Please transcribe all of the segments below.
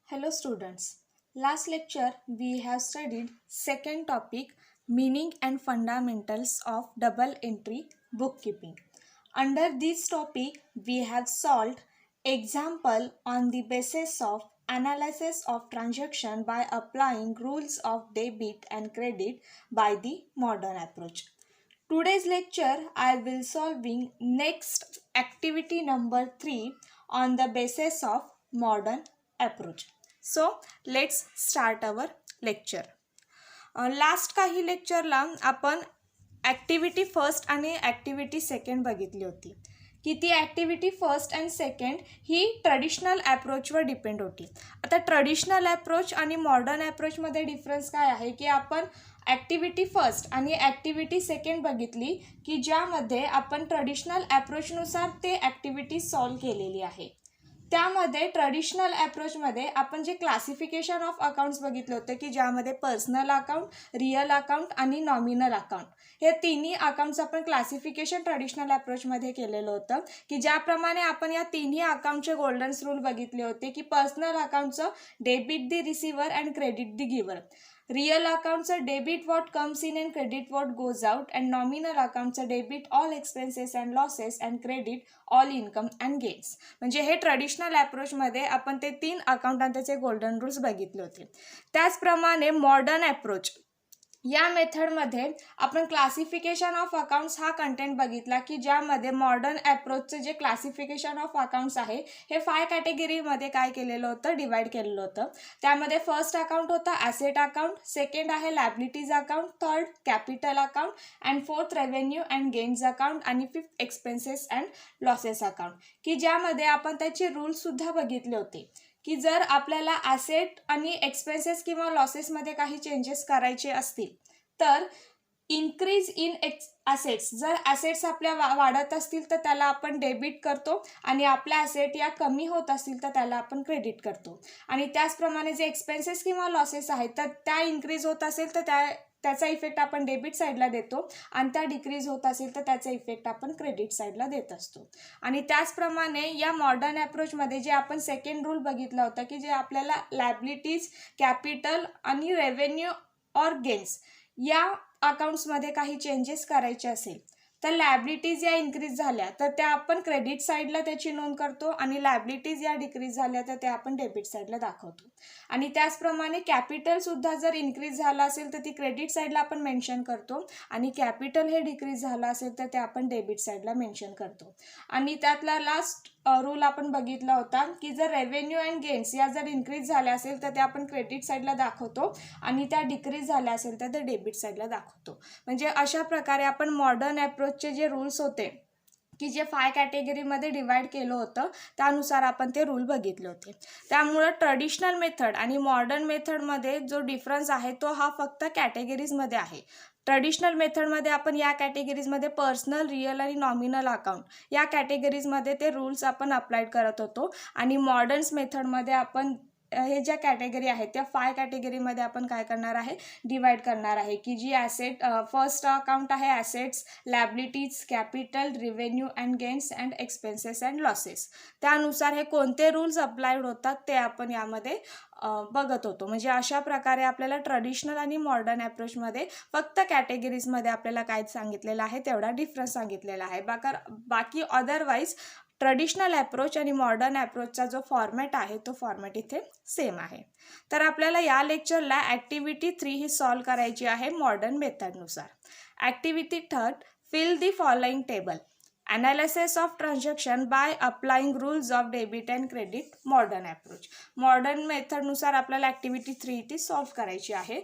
Hello students. Last lecture we have studied second topic, meaning and fundamentals of double entry bookkeeping. Under this topic we have solved example on the basis of analysis of transaction by applying rules of debit and credit by the modern approach. Today's lecture I will solving next activity number 3 on the basis of modern approach. So let's start our lecture. Last काही लेक्चरला आपण activity first आणि activity second बघितली होती की ती activity first and second ही traditional ॲप्रोचवर डिपेंड होती. आता ट्रेडिशनल ॲप्रोच आणि मॉडर्न ॲप्रोचमध्ये डिफरन्स काय आहे की आपण ॲक्टिव्हिटी फर्स्ट आणि ॲक्टिव्हिटी सेकंड बघितली की ज्यामध्ये आपण ट्रेडिशनल ॲप्रोचनुसार ते ॲक्टिव्हिटी सॉल्व केलेली आहे. त्यामध्ये ट्रेडिशनल ॲप्रोचमध्ये आपण जे क्लासिफिकेशन ऑफ अकाउंट्स बघितलं होतं की ज्यामध्ये पर्सनल अकाउंट, रिअल अकाउंट आणि नॉमिनल अकाउंट हे तिन्ही अकाउंट्स आपण क्लासिफिकेशन ट्रेडिशनल ॲप्रोचमध्ये केलेलं होतं की ज्याप्रमाणे आपण या तिन्ही अकाउंटचे गोल्डन रूल बघितले होते की पर्सनल अकाउंटचं debit the receiver and credit the giver, real अकाउंटचं debit what comes in and credit what goes out and nominal अकाउंटचं debit all expenses and losses and credit all income and gains. म्हणजे हे traditional ॲप्रोचमध्ये आपण ते 3 account आणि त्याचे golden rules बघितले होते. त्याचप्रमाणे मॉडर्न ॲप्रोच या मेथडमध्ये आपण क्लासिफिकेशन ऑफ अकाउंट्स हा कंटेंट बघितला की ज्यामध्ये मॉडर्न ॲप्रोचचे जे क्लासिफिकेशन ऑफ अकाउंट्स आहे हे 5 कॅटेगरीमध्ये काय केलेलं होतं, डिवाइड केलेलं होतं. त्यामध्ये फर्स्ट अकाउंट होता ॲसेट अकाउंट, सेकंड आहे liabilities account, third capital account and fourth revenue and gains account आणि fifth expenses and losses account की ज्यामध्ये आपण त्याचे रूल्ससुद्धा बघितले होते की जर आपल्याला ॲसेट आणि एक्सपेन्सेस किंवा लॉसेसमध्ये काही चेंजेस करायचे असतील तर इन्क्रीज इन ॲसेट्स, जर ॲसेट्स आपल्या वाढत असतील तर त्याला आपण डेबिट करतो आणि आपल्या ॲसेट या कमी होत असतील तर त्याला आपण क्रेडिट करतो. आणि त्याचप्रमाणे जे एक्सपेन्सेस किंवा लॉसेस आहेत तर त्या इन्क्रीज होत असेल तर त्याचा इफेक्ट आपण डेबिट साईडला देतो आणि त्या डिक्रीज होत असेल तर त्याचा इफेक्ट आपण क्रेडिट साईडला देत असतो. आणि त्याचप्रमाणे या मॉडर्न ॲप्रोचमध्ये जे आपण सेकंड रूल बघितला होता की जे आपल्याला लायबिलिटीज, कॅपिटल आणि रेव्हेन्यू ऑर गेन्स या अकाउंट्समध्ये काही चेंजेस करायचे असेल तर लायबिलिटीज या इन्क्रीज झाल्या तर त्या आपण क्रेडिट साईडला त्याची नोंद करतो आणि लायबिलिटीज या डिक्रीज झाल्या तर त्या आपण डेबिट साईडला दाखवतो. आणि त्याचप्रमाणे कॅपिटलसुद्धा जर इन्क्रीज झाला असेल तर ती क्रेडिट साईडला आपण मेन्शन करतो आणि कॅपिटल हे डिक्रीज झालं असेल तर ते आपण डेबिट साईडला मेन्शन करतो. आणि त्यातला लास्ट रूल आपण बघितला होता की जर रेव्हेन्यू अँड गेन्स या जर इन्क्रीज झाल्या असेल तर ते आपण क्रेडिट साईडला दाखवतो आणि त्या डिक्रीज झाल्या असेल तर ते डेबिट साईडला दाखवतो. म्हणजे अशा प्रकारे आपण मॉडर्न ॲप्रोचचे जे रूल्स होते की जे 5 कॅटेगरीमध्ये डिवाइड केलं होतं त्यानुसार आपण ते रूल बघितले होते. त्यामुळं ट्रेडिशनल मेथड आणि मॉडर्न मेथडमध्ये जो डिफरन्स आहे तो हा फक्त कॅटेगरीजमध्ये आहे. ट्रेडिशनल मेथडमध्ये आपण या कॅटेगरीजमध्ये पर्सनल, रिअल आणि नॉमिनल अकाउंट या कॅटेगरीजमध्ये ते रूल्स आपण अप्लाइड करत होतो आणि मॉडर्न्स मेथडमध्ये आपण हे ज्या कॅटेगरी आहेत त्या 5 कॅटेगरीमध्ये आपण काय करणार आहे, डिवाइड करणार आहे की जी ॲसेट फर्स्ट अकाउंट आहे assets, liabilities, capital, revenue and gains and expenses and losses. त्यानुसार हे कोणते रूल्स अप्लाइड होतात ते आपण यामध्ये बघत होतो. म्हणजे अशा प्रकारे आपल्याला ट्रेडिशनल आणि मॉडर्न ॲप्रोचमध्ये फक्त कॅटेगरीजमध्ये आपल्याला काय सांगितलेलं आहे तेवढा डिफरन्स सांगितलेला आहे. बाकी अदरवाईज ट्रेडिशनल ॲप्रोच आणि मॉडर्न ॲप्रोचचा जो फॉर्मॅट आहे तो फॉर्मॅट इथे सेम आहे. तर आपल्याला या लेक्चरला ॲक्टिव्हिटी 3 ही सॉल्व करायची आहे मॉडर्न मेथडनुसार. Activity third, fill the following table, analysis of transaction by applying rules of debit and credit modern approach. मॉडर्न मेथडनुसार आपल्याला ॲक्टिव्हिटी 3 ती सॉल्व करायची आहे.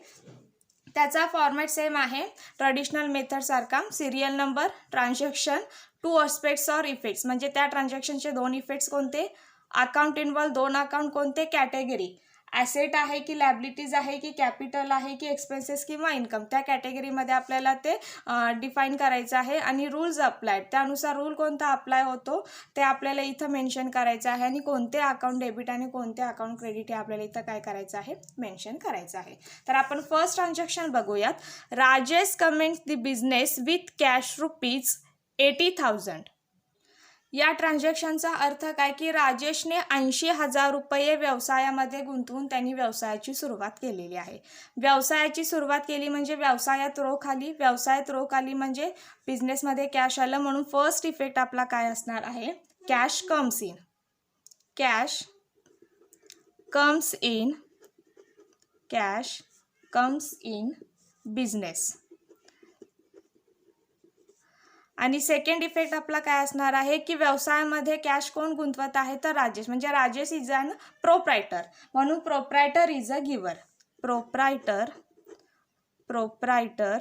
त्याचा फॉर्मॅट सेम आहे ट्रेडिशनल मेथडसारखा. Serial number, transaction, 2 aspects or effects म्हणजे त्या ट्रान्झॅक्शनचे 2 इफेक्ट्स कोणते, अकाउंट इन्व्हॉल्व 2 अकाउंट कोणते, कॅटेगरी ॲसेट आहे की लायबिलिटीज आहे की कॅपिटल आहे की एक्सपेन्सेस किंवा इन्कम त्या कॅटेगरीमध्ये आपल्याला ते डिफाईन करायचं आहे. आणि रूल्स अप्लाइड त्यानुसार रूल कोणता अप्लाय होतो ते आपल्याला इथं मेन्शन करायचं आहे आणि कोणते अकाउंट डेबिट आणि कोणते अकाउंट क्रेडिट हे आपल्याला इथं काय करायचं आहे, मेन्शन करायचं आहे. तर आपण फर्स्ट ट्रान्झॅक्शन बघूयात. Rajesh comments the business with cash ₹80,000. या ट्रान्झॅक्शनचा अर्थ काय की राजेशने 80,000 रुपये व्यवसायामध्ये गुंतवून त्यांनी व्यवसायाची सुरुवात केलेली आहे. व्यवसायाची सुरुवात केली म्हणजे व्यवसायात रोख आली, व्यवसायात रोख आली म्हणजे बिझनेसमध्ये कॅश आलं, म्हणून फर्स्ट इफेक्ट आपला काय असणार आहे, cash comes in. Cash comes in, cash comes in business. आणि सेकंड इफेक्ट आपला काय असणार आहे की व्यवसायामध्ये कॅश कोण गुंतवत आहे, तर राजेश, म्हणजे राजेश इज अन प्रोप्रायटर, म्हणून proprietor is a giver. Proprietor proprietor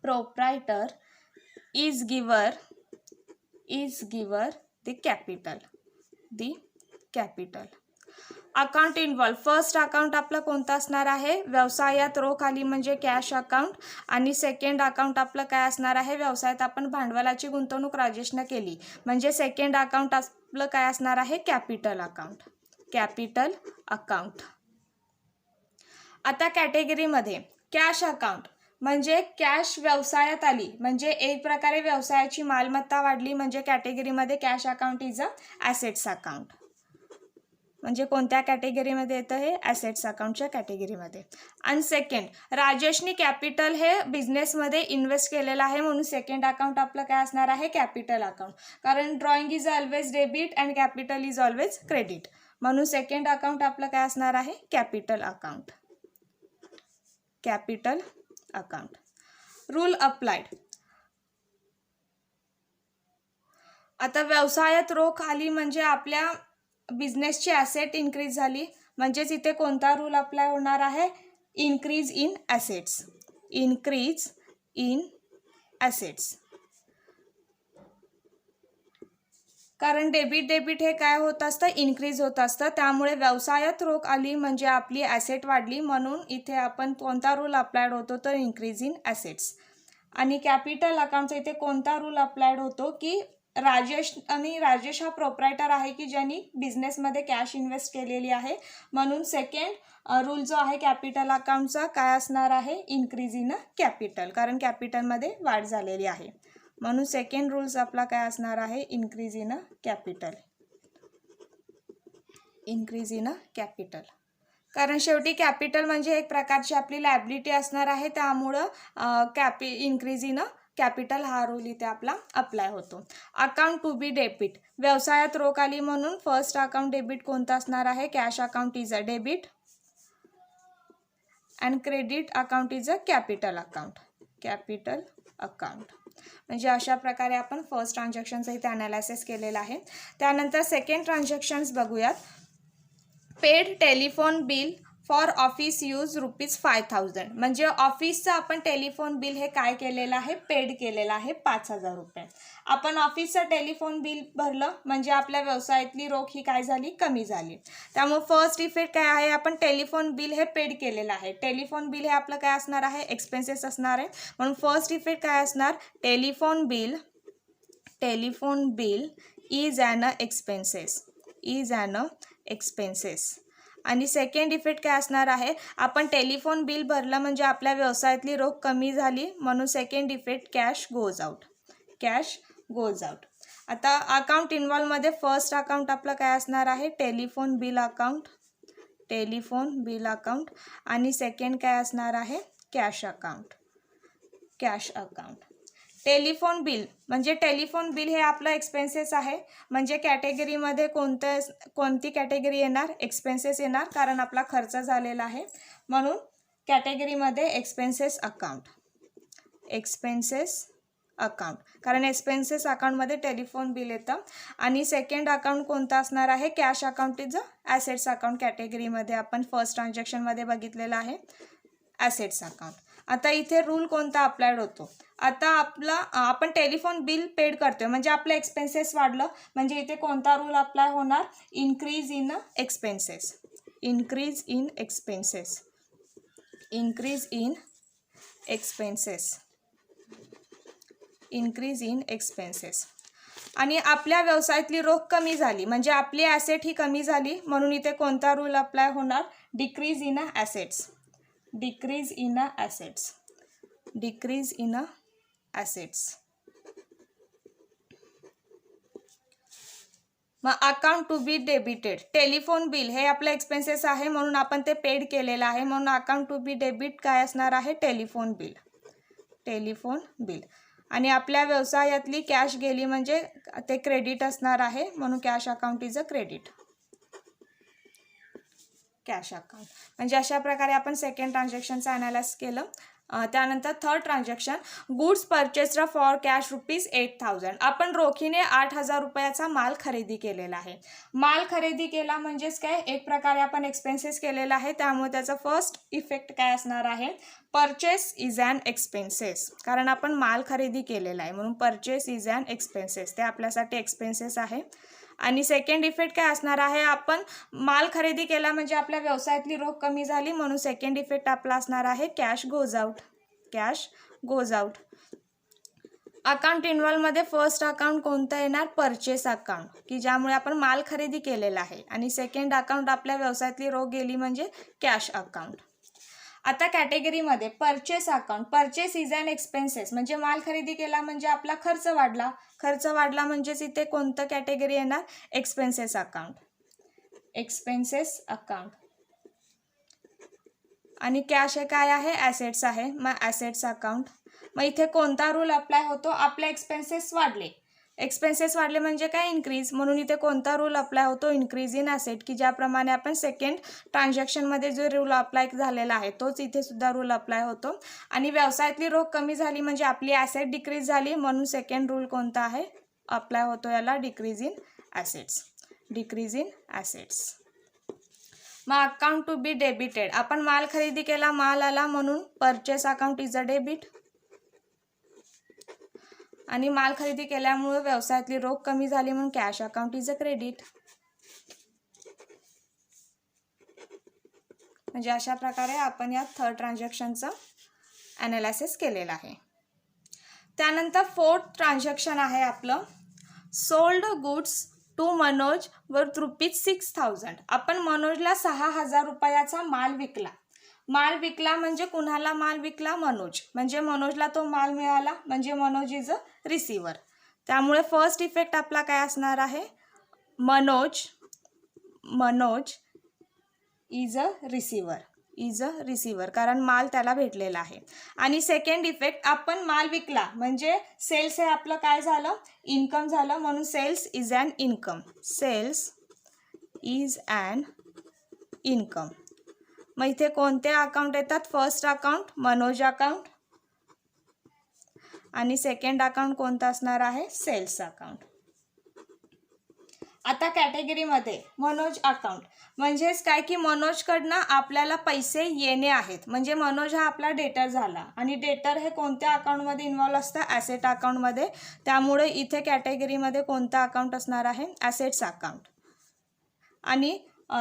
proprietor is giver the capital. Account involve. First account आपलं कोणतं असणार आहे, व्यवसायात रोख आली म्हणजे कॅश अकाउंट, आणि सेकंड अकाउंट आपलं काय असणार आहे, व्यवसायात आपण भांडवलाची गुंतवणूक राजेशनं केली म्हणजे सेकंड अकाउंट आपलं काय असणार आहे, कॅपिटल अकाउंट. Capital account. आता कॅटेगरीमध्ये कॅश अकाउंट म्हणजे कॅश व्यवसायात आली म्हणजे एक प्रकारे व्यवसायाची मालमत्ता वाढली म्हणजे कॅटेगरीमध्ये cash account is a assets account. म्हणजे कोणत्या कॅटेगरीमध्ये येतं हे, ॲसेट्स अकाउंटच्या कॅटेगरीमध्ये. आणि सेकंड राजेशनी कॅपिटल हे बिझनेसमध्ये इन्व्हेस्ट केलेलं आहे म्हणून सेकंड अकाउंट आपलं काय असणार आहे, कॅपिटल अकाउंट. कारण drawing is always debit and capital is always credit, म्हणून सेकंड अकाउंट आपलं काय असणार आहे, capital account. Capital account. Rule applied. आता व्यवसायात रोख आली म्हणजे आपल्या बिझनेसची ॲसेट इन्क्रीज झाली म्हणजेच इथे कोणता रूल अप्लाय होणार आहे, increase in assets. Increase in assets. कारण डेबिट हे काय होत असतं, इन्क्रीज होत असतं, त्यामुळे व्यवसायात रोख आली म्हणजे आपली ॲसेट वाढली म्हणून इथे आपण कोणता रूल अप्लायड होतो, तर इन्क्रीज इन ॲसेट्स. आणि कॅपिटल अकाउंटचा इथे कोणता रूल अप्लायड होतो की राजेश हा प्रोप्रायटर आहे की ज्यांनी बिझनेसमध्ये कॅश इन्व्हेस्ट केलेली आहे, म्हणून सेकंड रूल जो आहे कॅपिटल अकाउंटचा काय असणार आहे, इन्क्रीज इन कॅपिटल, कारण कॅपिटलमध्ये वाढ झालेली आहे म्हणून सेकंड रूल्स आपला काय असणार आहे, increase in capital. Increase in capital. कारण शेवटी कॅपिटल म्हणजे एक प्रकारची आपली लायबिलिटी असणार आहे, त्यामुळं इन्क्रीज इन कॅपिटल हा रूल इथे आपला अप्लाय होतो. Account to be debit. व्यवसायात रोख आली म्हणून फर्स्ट अकाउंट डेबिट कोणतं असणार आहे, cash account is a debit and credit account is a capital account. Capital account. म्हणजे अशा प्रकारे आपण फर्स्ट ट्रान्झॅक्शनचं इथे ॲनालिसिस केलेलं आहे. त्यानंतर सेकंड ट्रान्झॅक्शन्स बघूयात. Paid telephone bill for office use ₹5,000. म्हणजे ऑफिसचं आपण टेलिफोन बिल हे काय केलेलं आहे, पेड केलेलं आहे 5,000 रुपये. आपण ऑफिसचं टेलिफोन बिल भरलं म्हणजे आपल्या व्यवसायातली रोख ही काय झाली, कमी झाली. त्यामुळे फर्स्ट इफेक्ट काय आहे, आपण टेलिफोन बिल हे पेड केलेलं आहे. टेलिफोन बिल हे आपलं काय असणार आहे, एक्सपेन्सेस असणार आहे, म्हणून फर्स्ट इफेक्ट काय असणार, telephone bill is an expenses. आणि सेकंड इफेक्ट काय असणार आहे, आपण टेलिफोन बिल भरलं म्हणजे आपल्या व्यवसायातली रोख कमी झाली म्हणून second effect cash goes out. आता अकाउंट इन्व्हॉल्वमध्ये फर्स्ट अकाउंट आपलं काय असणार आहे, टेलिफोन बिल अकाउंट आणि सेकंड काय असणार आहे, कॅश अकाउंट. टेलिफोन बिल म्हणजे टेलिफोन बिल हे आपलं एक्सपेन्सेस आहे म्हणजे कॅटेगरीमध्ये कोणती कॅटेगरी येणार, एक्सपेन्सेस येणार, कारण आपला खर्च झालेला आहे म्हणून कॅटेगरीमध्ये एक्सपेन्सेस अकाउंट. कारण एक्सपेन्सेस अकाउंटमध्ये टेलिफोन बिल येतं. आणि सेकंड अकाउंट कोणतं असणार आहे, cash account is assets account. कॅटेगरीमध्ये आपण फर्स्ट ट्रान्झॅक्शनमध्ये बघितलेलं आहे ॲसेट्स अकाउंट. आता इथे रूल कोणता अप्लायड होतो, आता आपण टेलिफोन बिल पेड करतोय म्हणजे आपलं एक्सपेन्सेस वाढलं म्हणजे इथे कोणता रूल अप्लाय होणार, इन्क्रीज इन एक्सपेन्सेस. आणि आपल्या व्यवसायातली रोख कमी झाली म्हणजे आपली ॲसेट ही कमी झाली म्हणून इथे कोणता रूल अप्लाय होणार, डिक्रीज इन ॲसेट्स. मग account to be debited, telephone bill हे आपलं एक्सपेन्सेस आहे म्हणून आपण ते पेड केलेलं आहे, म्हणून अकाउंट टू बी डेबिट काय असणार आहे, टेलिफोन बिल, टेलिफोन बिल. आणि आपल्या व्यवसायातली कॅश गेली म्हणजे ते क्रेडिट असणार आहे, म्हणून cash account is a credit, cash account. म्हणजे अशा प्रकारे आपण सेकंड ट्रान्झॅक्शनचं ॲनालाइज केलं. त्यानंतर third transaction, goods purchased for cash ₹8,000. आपण रोखीने 8,000 रुपयाचा माल खरेदी केलेला आहे. माल खरेदी केला म्हणजेच काय, एक प्रकारे आपण एक्सपेन्सेस केलेला आहे, त्यामुळे त्याचा फर्स्ट इफेक्ट काय असणार आहे, परचेस इज ॲन एक्सपेन्सेस, कारण आपण माल खरेदी केलेला आहे म्हणून परचेस इज ॲन एक्सपेन्सेस, ते आपल्यासाठी एक्सपेन्सेस आहे. आणि सेकंड इफेक्ट काय असणार आहे, आपण माल खरेदी केला म्हणजे आपल्या व्यवसायातली रोख कमी झाली, म्हणून सेकंड इफेक्ट आपला असणार आहे cash goes out, cash goes out. Account इन्व्हॉल्वमध्ये फर्स्ट अकाउंट कोणतं येणार, परचेस अकाउंट, की ज्यामुळे आपण माल खरेदी केलेला आहे. आणि सेकंड अकाउंट आपल्या व्यवसायातली रोख गेली म्हणजे कॅश अकाउंट. आता कॅटेगरीमध्ये purchase account, purchase is an expenses, म्हणजे माल खरेदी केला म्हणजे आपला खर्च वाढला, खर्च वाढला म्हणजेच इथे कोणतं कॅटेगरी येणार, एक्सपेन्सेस अकाउंट, एक्सपेन्सेस अकाउंट. आणि कॅश हे काय आहे, ॲसेट्स आहे, मग ॲसेट्स अकाउंट. मग इथे कोणता रूल अप्लाय होतो, आपले एक्सपेन्सेस वाढले, एक्सपेन्सेस वाढले म्हणजे काय, इन्क्रीज, म्हणून इथे कोणता रूल अप्लाय होतो, इन्क्रीज इन ॲसेट, की ज्याप्रमाणे आपण सेकंड ट्रान्झॅक्शनमध्ये जो रूल अप्लाय झालेला आहे तोच इथे सुद्धा रूल अप्लाय होतो. आणि व्यवसायातली रोख कमी झाली म्हणजे आपली ॲसेट डिक्रीज झाली, म्हणून सेकंड रूल कोणता आहे, अप्लाय होतो याला, decrease in assets, decrease in assets. मग अकाउंट टू बी डेबिटेड, आपण माल खरेदी केला, माल आला म्हणून purchase account is a debit, आणि माल खरेदी केल्यामुळे व्यवसायातली रोख कमी झाली म्हणून cash account is a credit. म्हणजे अशा प्रकारे आपण या थर्ड ट्रान्झॅक्शनचं ॲनालायसिस केलेलं आहे. त्यानंतर फोर्थ ट्रान्झॅक्शन आहे आपलं, sold goods to Manoj worth ₹6,000. आपण मनोजला 6,000 रुपयाचा माल विकला. माल विकला म्हणजे कुणाला माल विकला, मनोज, म्हणजे मनोजला तो माल मिळाला, म्हणजे मनोज इज अ रिसिवर. त्यामुळे फर्स्ट इफेक्ट आपला काय असणार आहे, Manoj, Manoj is a receiver, is a receiver, कारण माल त्याला भेटलेला आहे. आणि सेकंड इफेक्ट, आपण माल विकला म्हणजे सेल्स हे आपलं काय झालं, इन्कम झालं, म्हणून sales is an income, sales is an income. मग इथे कोणते अकाउंट येतात, फर्स्ट अकाउंट मनोज अकाउंट, आणि सेकंड अकाउंट कोणतं असणार आहे, सेल्स अकाउंट. आता कॅटेगरीमध्ये मनोज अकाउंट म्हणजेच काय, की मनोजकडनं आपल्याला पैसे येणे आहेत, म्हणजे मनोज हा आपला डेटर झाला, आणि डेटर हे कोणत्या अकाउंटमध्ये इन्व्हॉल्व असतं, ॲसेट अकाउंटमध्ये. त्यामुळे इथे कॅटेगरीमध्ये कोणतं अकाउंट असणार आहे, ॲसेट्स अकाउंट. आणि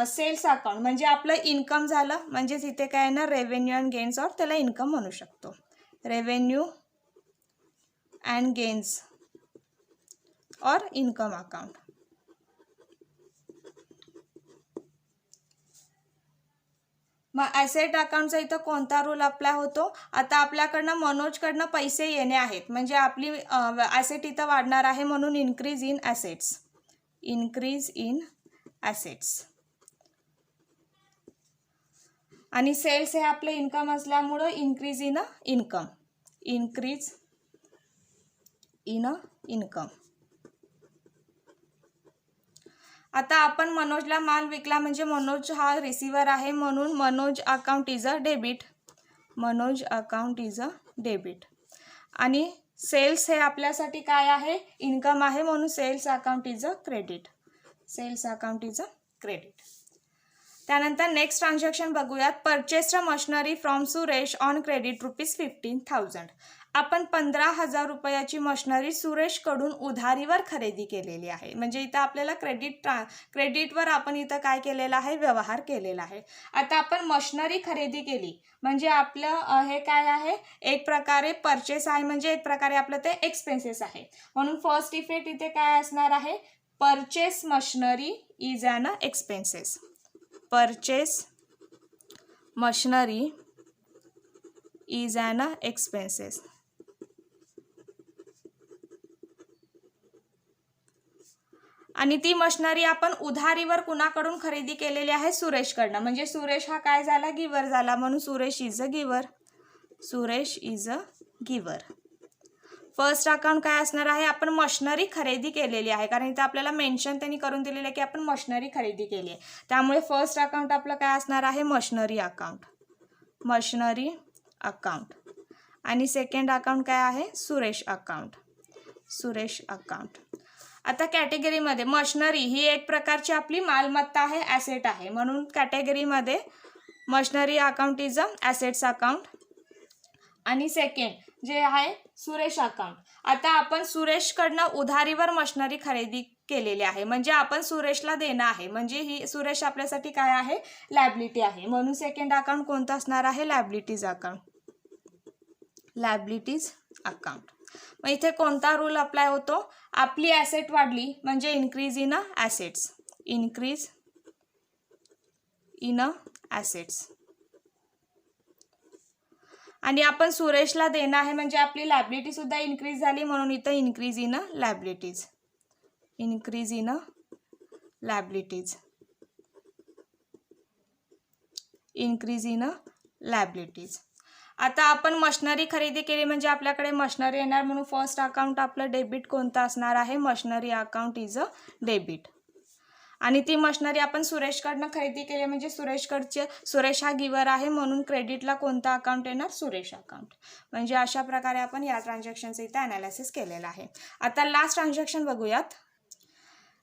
सेल्स अकाउंट म्हणजे आपलं इन्कम झालं, म्हणजेच इथे काय ना, रेव्हेन्यू अँड गेन्स, और त्याला इन्कम म्हणू शकतो, रेव्हेन्यू अँड गेन्स और इन्कम अकाउंट. मग ॲसेट अकाउंटचा इथं कोणता रूल अप्लाय होतो, आता आपल्याकडनं मनोजकडनं पैसे येणे आहेत म्हणजे आपली ॲसेट इथं वाढणार आहे, म्हणून increase in assets, increase in assets. आणि सेल्स हे आपलं इन्कम असल्यामुळं increase in a income, increase in a income. आता आपण मनोजला माल विकला म्हणजे मनोज हा रिसिवर आहे, म्हणून Manoj account is a debit, Manoj account is a debit. आणि सेल्स हे आपल्यासाठी काय आहे, इन्कम आहे, म्हणून sales account is a credit, sales account is a credit. त्यानंतर नेक्स्ट ट्रान्झॅक्शन बघूयात, purchased machinery from Suresh on credit ₹15,000. आपण 15,000 रुपयाची मशिनरी सुरेशकडून उधारीवर खरेदी केलेली आहे, म्हणजे इथं आपल्याला क्रेडिटवर आपण इथं काय केलेलं आहे, व्यवहार केलेला आहे. आता आपण मशिनरी खरेदी केली म्हणजे आपलं हे काय आहे, एक प्रकारे परचेस आहे, म्हणजे एक प्रकारे आपलं ते एक्सपेन्सेस आहे, म्हणून फर्स्ट इफेक्ट इथे काय असणार आहे, purchase machinery is an expenses, purchase machinery is an expenses. आणि ती मशिनरी आपण उधारीवर कुणाकडून खरेदी केलेली आहे? सुरेशकडनं. म्हणजे सुरेश हा काय झाला? गिवर झाला, म्हणून Suresh is a giver. Suresh is a giver. First account काय असणार आहे? आपण मशिनरी खरेदी केलेली आहे, कारण इथे आपल्याला मेन्शन त्यांनी करून दिलेलं आहे की आपण मशिनरी खरेदी केली आहे. त्यामुळे फर्स्ट अकाउंट आपलं काय असणार आहे? Machinery account. Machinery account. आणि सेकंड अकाउंट काय आहे? सुरेश अकाउंट. सुरेश अकाउंट. आता कॅटेगरीमध्ये मशिनरी ही एक प्रकारची आपली मालमत्ता आहे, ॲसेट आहे, म्हणून कॅटेगरीमध्ये machinery account is a assets account. आणि सेकंड जे आहे सुरेश अकाउंट. आता आपण सुरेशकडनं उधारीवर मशिनरी खरेदी केलेली आहे, म्हणजे आपण सुरेशला देणं आहे, म्हणजे ही सुरेश आपल्यासाठी काय आहे? लायबिलिटी आहे, म्हणून सेकंड अकाउंट कोणतं असणार आहे? Liabilities account. Liabilities account. मग इथे कोणता रूल अप्लाय होतो? आपली ॲसेट वाढली म्हणजे increase in a assets. Increase in a assets. आणि आपण सुरेशला देणं आहे म्हणजे आपली लायबिलिटी सुद्धा इन्क्रीज झाली, म्हणून इथं increase in a liabilities. Increase in a liabilities. Increase in a liabilities. आता आपण मशिनरी खरेदी केली म्हणजे आपल्याकडे मशिनरी येणार, म्हणून फर्स्ट अकाउंट आपलं डेबिट कोणतं असणार आहे? Machinery account is a debit. आणि ती मशिनरी आपण सुरेशकडनं खरेदी केली म्हणजे सुरेश हा गिवर आहे, म्हणून क्रेडिटला कोणता अकाउंट येणार? सुरेश अकाउंट. म्हणजे अशा प्रकारे आपण या ट्रान्झॅक्शनचं इथं ॲनालिसिस केलेलं आहे. आता लास्ट ट्रान्झॅक्शन बघूयात.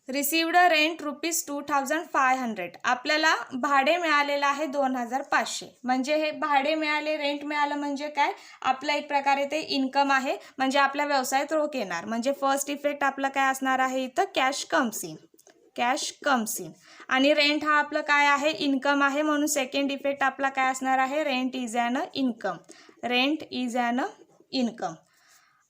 Received rent ₹2500. आपल्याला भाडे मिळालेलं आहे 2500. म्हणजे हे भाडे मिळाले, रेंट मिळालं म्हणजे काय? आपलं एक प्रकारे ते इन्कम आहे, म्हणजे आपल्या व्यवसायात रोख येणार. म्हणजे फर्स्ट इफेक्ट आपलं काय असणार आहे? इथं cash comes in. Cash comes in. आणि रेंट हा आपलं काय आहे? इन्कम आहे, म्हणून सेकंड इफेक्ट आपला काय असणार आहे? Rent is an income. Rent is an income.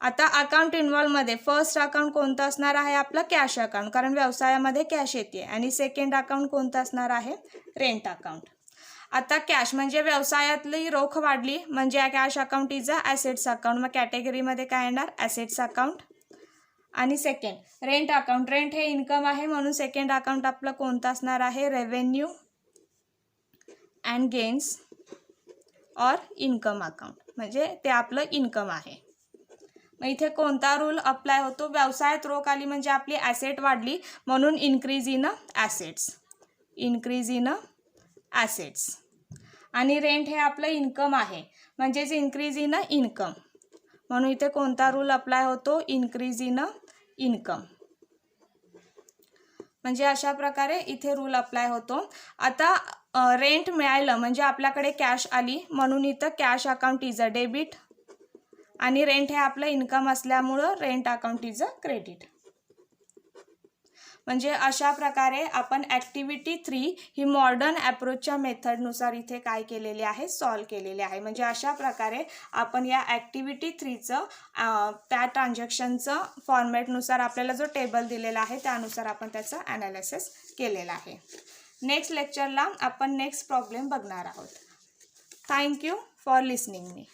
आता अकाउंट इन्व्हॉल्वमध्ये फर्स्ट अकाउंट कोणतं असणार आहे? आपलं कॅश अकाउंट, कारण व्यवसायामध्ये कॅश येते. आणि सेकंड अकाउंट कोणतं असणार आहे? Rent account. आता कॅश म्हणजे व्यवसायातली रोख वाढली म्हणजे cash account is a assets account. मग कॅटेगरीमध्ये काय येणार? Assets account. आणि सेकंड रेंट अकाउंट. रेंट हे इन्कम आहे, म्हणून सेकंड अकाउंट आपलं कोणतं असणार आहे? Revenue and gains or income account. म्हणजे ते आपलं इन्कम आहे. मग इथे कोणता रूल अप्लाय होतो? व्यवसायात रोख आली म्हणजे आपली ॲसेट वाढली, म्हणून increase in assets. Increase in assets. आणि रेंट हे आपलं इन्कम आहे, म्हणजेच इन्क्रीज इन इन्कम, म्हणून इथे कोणता रूल अप्लाय होतो? Increase in income. म्हणजे अशा प्रकारे इथे रूल अप्लाय होतो. आता रेंट मिळालं म्हणजे आपल्याकडे कॅश आली, म्हणून इथं cash account is a debit. आणि रेंट हे आपलं इन्कम असल्यामुळं rent account is a credit. म्हणजे अशा प्रकारे आपण ॲक्टिव्हिटी 3 ही मॉडर्न ॲप्रोचच्या मेथडनुसार इथे काय केलेली आहे? सॉल्व केलेली आहे. म्हणजे अशा प्रकारे आपण या ॲक्टिव्हिटी 3चं त्या ट्रान्झॅक्शनचं फॉर्मॅटनुसार आपल्याला जो टेबल दिलेला आहे त्यानुसार आपण त्याचं ॲनालिसिस केलेलं आहे. नेक्स्ट लेक्चरला आपण नेक्स्ट प्रॉब्लेम बघणार आहोत. Thank you for listening me.